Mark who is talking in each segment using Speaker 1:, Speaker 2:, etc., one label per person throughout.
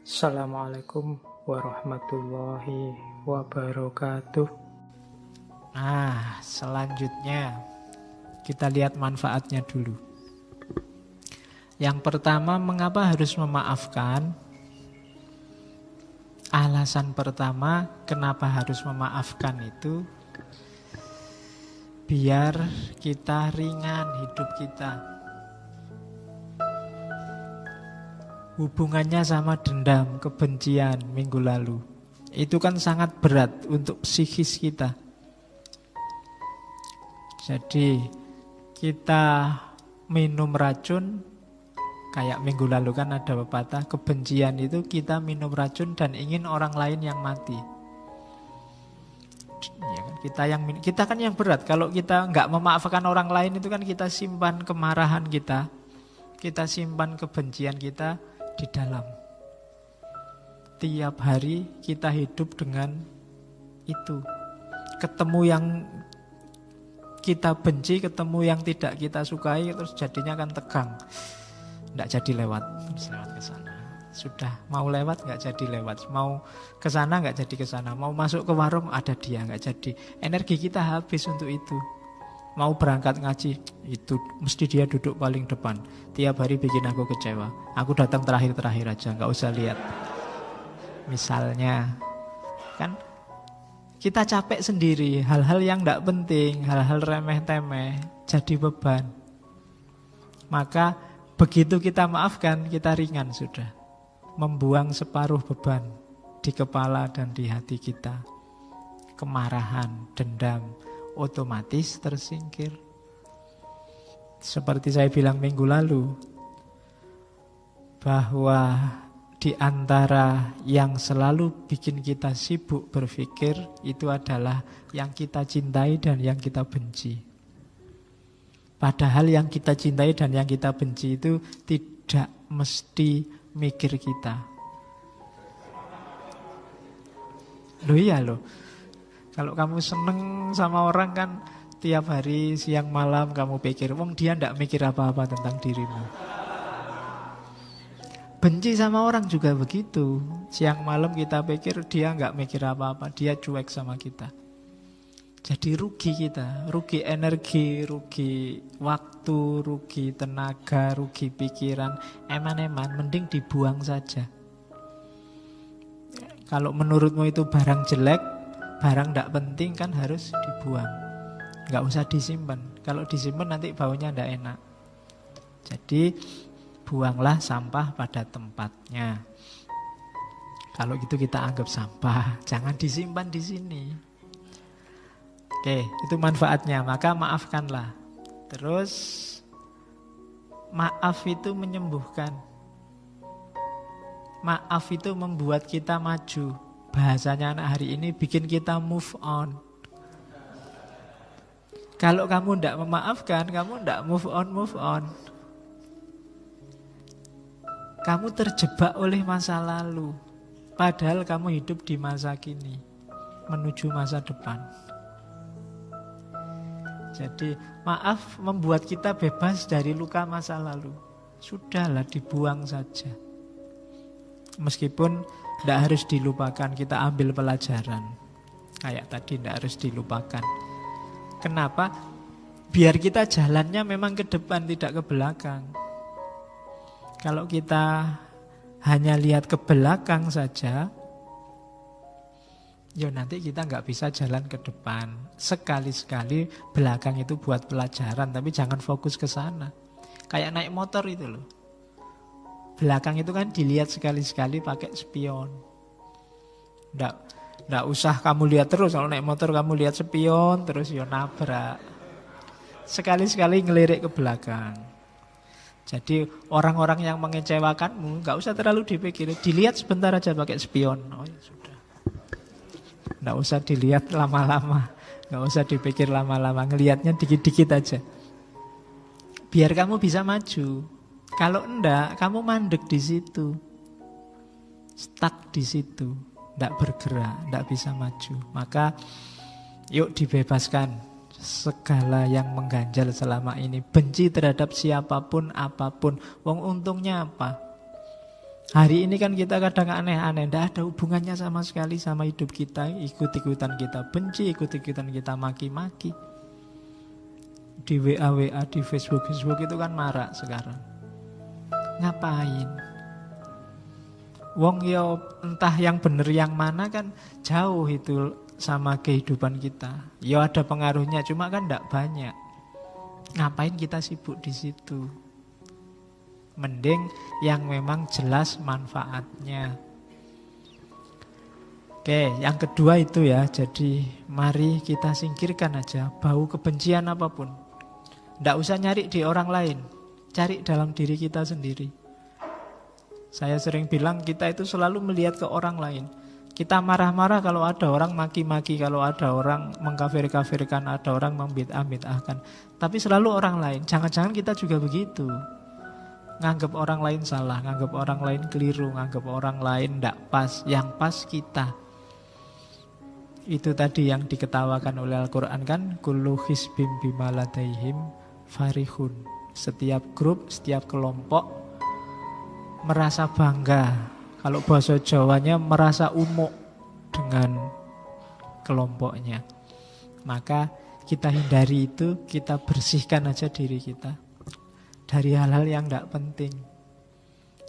Speaker 1: Assalamualaikum warahmatullahi wabarakatuh.
Speaker 2: Selanjutnya kita lihat manfaatnya dulu. Yang pertama, mengapa harus memaafkan? Alasan pertama kenapa harus memaafkan itu biar kita ringan hidup kita. Hubungannya sama dendam, kebencian minggu lalu. Itu kan sangat berat untuk psikis kita. Jadi kita minum racun, kayak minggu lalu kan ada pepatah, kebencian itu kita minum racun dan ingin orang lain yang mati. Ya kan, kita kan yang berat. Kalau kita nggak memaafkan orang lain itu kan kita simpan kemarahan kita simpan kebencian kita di dalam. Tiap hari kita hidup dengan itu. Ketemu yang kita benci, ketemu yang tidak kita sukai, terus jadinya kan tegang. Nggak jadi lewat, terus lewat ke sana. Sudah mau lewat nggak jadi lewat, mau ke sana nggak jadi ke sana, mau masuk ke warung ada dia nggak jadi. Energi kita habis untuk itu. Mau berangkat ngaji, itu mesti dia duduk paling depan. Tiap hari bikin aku kecewa. Aku datang terakhir-terakhir aja, nggak usah lihat. Misalnya, kan kita capek sendiri, hal-hal yang nggak penting, hal-hal remeh-temeh, jadi beban. Maka begitu kita maafkan, kita ringan sudah. Membuang separuh beban di kepala dan di hati kita. Kemarahan, dendam, otomatis tersingkir. Seperti saya bilang minggu lalu, bahwa di antara yang selalu bikin kita sibuk berpikir itu adalah yang kita cintai dan yang kita benci. Padahal yang kita cintai dan yang kita benci itu tidak mesti mikir kita. Loh iya loh. Kalau kamu seneng sama orang kan tiap hari siang malam kamu pikir, wong dia ndak mikir apa-apa tentang dirimu. Benci sama orang juga begitu. Siang malam kita pikir dia nggak mikir apa-apa, dia cuek sama kita. Jadi rugi kita, rugi energi, rugi waktu, rugi tenaga, rugi pikiran. Eman-eman, mending dibuang saja. Kalau menurutmu itu barang jelek, barang tidak penting kan harus dibuang. Nggak usah disimpan. Kalau disimpan nanti baunya tidak enak. Jadi buanglah sampah pada tempatnya. Kalau gitu kita anggap sampah. Jangan disimpan di sini. Oke, itu manfaatnya. Maka maafkanlah. Terus maaf itu menyembuhkan. Maaf itu membuat kita maju. Bahasanya anak hari ini bikin kita move on. Kalau kamu tidak memaafkan, kamu tidak move on. Kamu terjebak oleh masa lalu. Padahal kamu hidup di masa kini, menuju masa depan. Jadi maaf membuat kita bebas dari luka masa lalu. Sudahlah, dibuang saja. Meskipun tidak harus dilupakan, kita ambil pelajaran. Kayak tadi tidak harus dilupakan. Kenapa? Biar kita jalannya memang ke depan, tidak ke belakang. Kalau kita hanya lihat ke belakang saja, ya nanti kita nggak bisa jalan ke depan. Sekali-sekali belakang itu buat pelajaran, tapi jangan fokus ke sana. Kayak naik motor itu loh. Belakang itu kan dilihat sekali-sekali pakai spion. Nggak usah kamu lihat terus. Kalau naik motor kamu lihat spion terus ya nabrak. Sekali-sekali ngelirik ke belakang. Jadi orang-orang yang mengecewakanmu nggak usah terlalu dipikirin. Dilihat sebentar aja pakai spion. Oh ya sudah. Nggak usah dilihat lama-lama. Nggak usah dipikir lama-lama. Ngelihatnya dikit-dikit aja. Biar kamu bisa maju. Kalau enggak, kamu mandek di situ. Stuck di situ. Enggak bergerak, enggak bisa maju. Maka yuk dibebaskan segala yang mengganjal selama ini. Benci terhadap siapapun, apapun. Wong untungnya apa? Hari ini kan kita kadang aneh-aneh, tidak ada hubungannya sama sekali sama hidup kita. Ikut-ikutan kita benci, ikut-ikutan kita maki-maki. Di WA di Facebook itu kan marak sekarang. Ngapain? Wong yo entah yang bener yang mana kan jauh itu sama kehidupan kita. Yo ada pengaruhnya, cuma kan tidak banyak. Ngapain kita sibuk di situ? Mending yang memang jelas manfaatnya. Oke, yang kedua itu ya. Jadi mari kita singkirkan aja bau kebencian apapun. Tidak usah nyari di orang lain, cari dalam diri kita sendiri. Saya sering bilang kita itu selalu melihat ke orang lain. Kita marah-marah kalau ada orang maki-maki, kalau ada orang mengkafir-kafirkan, ada orang membid'ah-bid'ahkan. Tapi selalu orang lain. Jangan-jangan kita juga begitu. Nganggap orang lain salah, nganggap orang lain keliru, nganggap orang lain tidak pas. Yang pas kita. Itu tadi yang diketawakan oleh Al-Quran kan, kullu hizbim bima ladaihim farihun. Setiap grup, setiap kelompok merasa bangga. Kalau bahasa Jawanya merasa umuk dengan kelompoknya. Maka kita hindari itu, kita bersihkan aja diri kita dari hal-hal yang tidak penting.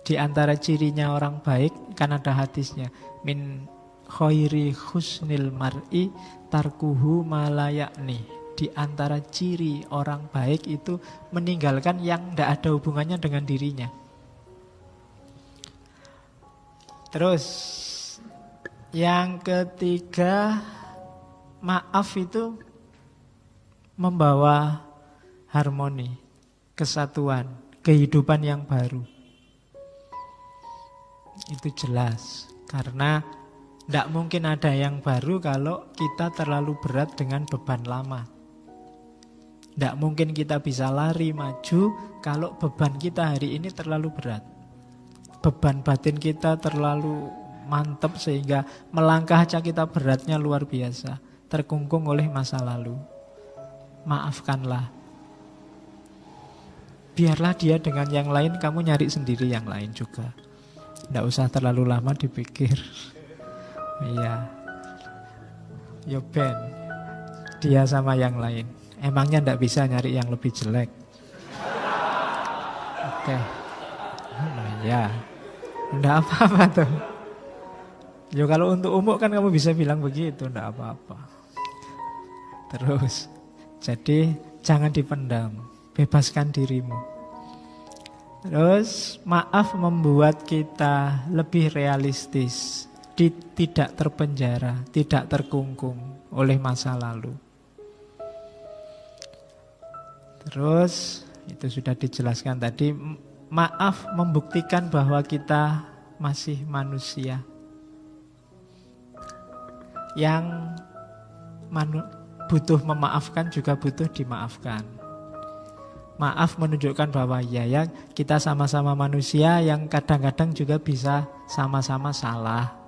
Speaker 2: Di antara cirinya orang baik kan ada hadisnya, min khairi husnil mar'i tarkuhu malayakni. Di antara ciri orang baik itu meninggalkan yang tidak ada hubungannya dengan dirinya. Terus yang ketiga, maaf itu membawa harmoni, kesatuan, kehidupan yang baru. Itu jelas. Karena tidak mungkin ada yang baru kalau kita terlalu berat dengan beban lama. Tidak mungkin kita bisa lari maju kalau beban kita hari ini terlalu berat. Beban batin kita terlalu mantap sehingga melangkah aja kita beratnya luar biasa. Terkungkung oleh masa lalu. Maafkanlah. Biarlah dia dengan yang lain, kamu nyari sendiri yang lain juga. Tidak usah terlalu lama dipikir. Iya. Yo Ben, dia sama yang lain. Emangnya tidak bisa nyari yang lebih jelek? Oke. Ya, tidak apa-apa tuh. Yo kalau untuk umum kan kamu bisa bilang begitu, tidak apa-apa. Terus, jadi jangan dipendam, bebaskan dirimu. Terus maaf membuat kita lebih realistis, tidak terpenjara, tidak terkungkung oleh masa lalu. Terus itu sudah dijelaskan tadi, maaf membuktikan bahwa kita masih manusia yang butuh memaafkan juga butuh dimaafkan. Maaf menunjukkan bahwa ya kita sama-sama manusia yang kadang-kadang juga bisa sama-sama salah.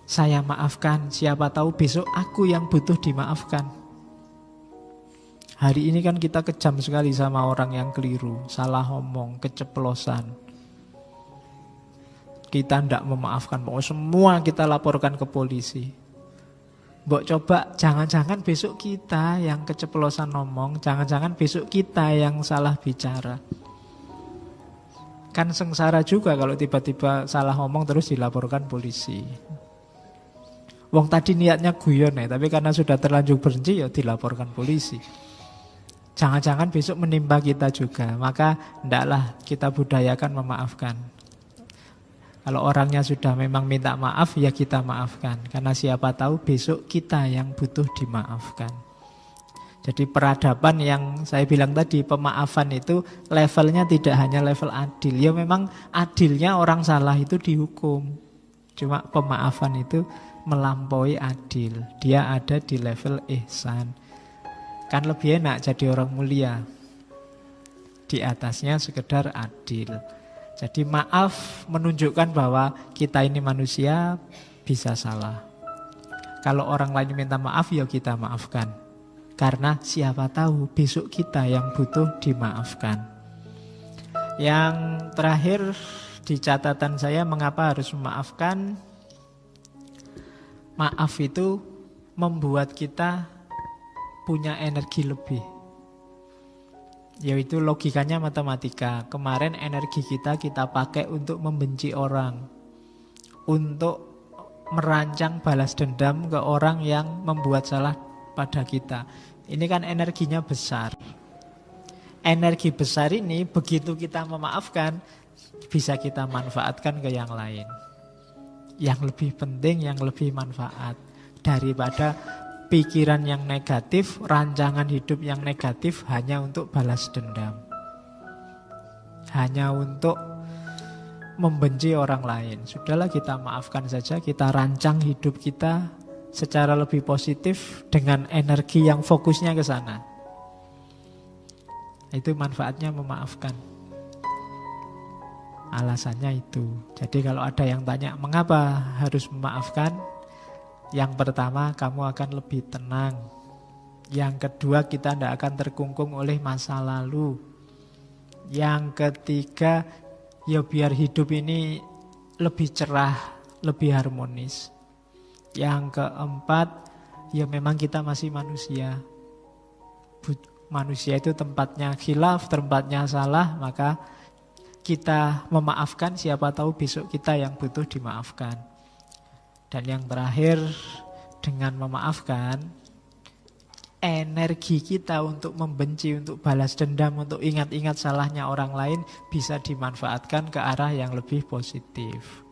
Speaker 2: Saya maafkan, siapa tahu besok aku yang butuh dimaafkan. Hari ini kan kita kejam sekali sama orang yang keliru, salah ngomong, keceplosan. Kita tidak memaafkan, pokoknya semua kita laporkan ke polisi. Mbok coba, jangan-jangan besok kita yang keceplosan ngomong, jangan-jangan besok kita yang salah bicara. Kan sengsara juga kalau tiba-tiba salah ngomong terus dilaporkan polisi. Wong tadi niatnya guyon ya, tapi karena sudah terlanjur benci ya dilaporkan polisi. Jangan-jangan besok menimpa kita juga. Maka hendaklah kita budayakan memaafkan. Kalau orangnya sudah memang minta maaf, ya kita maafkan. Karena siapa tahu besok kita yang butuh dimaafkan. Jadi peradaban yang saya bilang tadi, pemaafan itu levelnya tidak hanya level adil. Ya memang adilnya orang salah itu dihukum. Cuma pemaafan itu melampaui adil. Dia ada di level ihsan. Kan lebih enak jadi orang mulia. Di atasnya sekedar adil. Jadi maaf menunjukkan bahwa kita ini manusia bisa salah. Kalau orang lain minta maaf ya kita maafkan. Karena siapa tahu besok kita yang butuh dimaafkan. Yang terakhir di catatan saya mengapa harus memaafkan. Maaf itu membuat kita punya energi lebih. Yaitu logikanya matematika. Kemarin energi kita pakai untuk membenci orang, untuk merancang balas dendam ke orang yang membuat salah pada kita. Ini kan energinya besar. Energi besar ini begitu kita memaafkan, bisa kita manfaatkan ke yang lain, yang lebih penting, yang lebih manfaat daripada pikiran yang negatif, rancangan hidup yang negatif hanya untuk balas dendam, hanya untuk membenci orang lain. Sudahlah, kita maafkan saja, kita rancang hidup kita secara lebih positif dengan energi yang fokusnya ke sana. Itu manfaatnya memaafkan. Alasannya itu. Jadi kalau ada yang tanya mengapa harus memaafkan, yang pertama kamu akan lebih tenang. Yang kedua, kita tidak akan terkungkung oleh masa lalu. Yang ketiga, ya biar hidup ini lebih cerah, lebih harmonis. Yang keempat, ya memang kita masih manusia. Manusia itu tempatnya khilaf, tempatnya salah, maka kita memaafkan, siapa tahu besok kita yang butuh dimaafkan. Dan yang terakhir, dengan memaafkan, energi kita untuk membenci, untuk balas dendam, untuk ingat-ingat salahnya orang lain bisa dimanfaatkan ke arah yang lebih positif.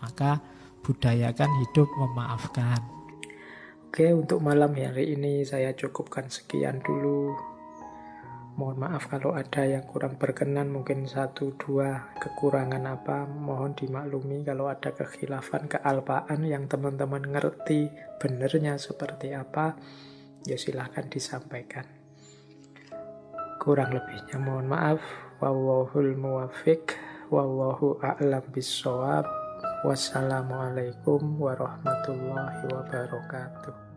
Speaker 2: Maka budayakan hidup memaafkan.
Speaker 1: Oke, untuk malam hari ini saya cukupkan sekian dulu. Mohon maaf kalau ada yang kurang berkenan, mungkin 1-2 kekurangan apa, mohon dimaklumi. Kalau ada kekhilafan, kealpaan yang teman-teman ngerti benernya seperti apa, ya silahkan disampaikan. Kurang lebihnya mohon maaf. Wallahul muwaffiq, wallahu a'lam bissawab. Wassalamualaikum warahmatullahi wabarakatuh.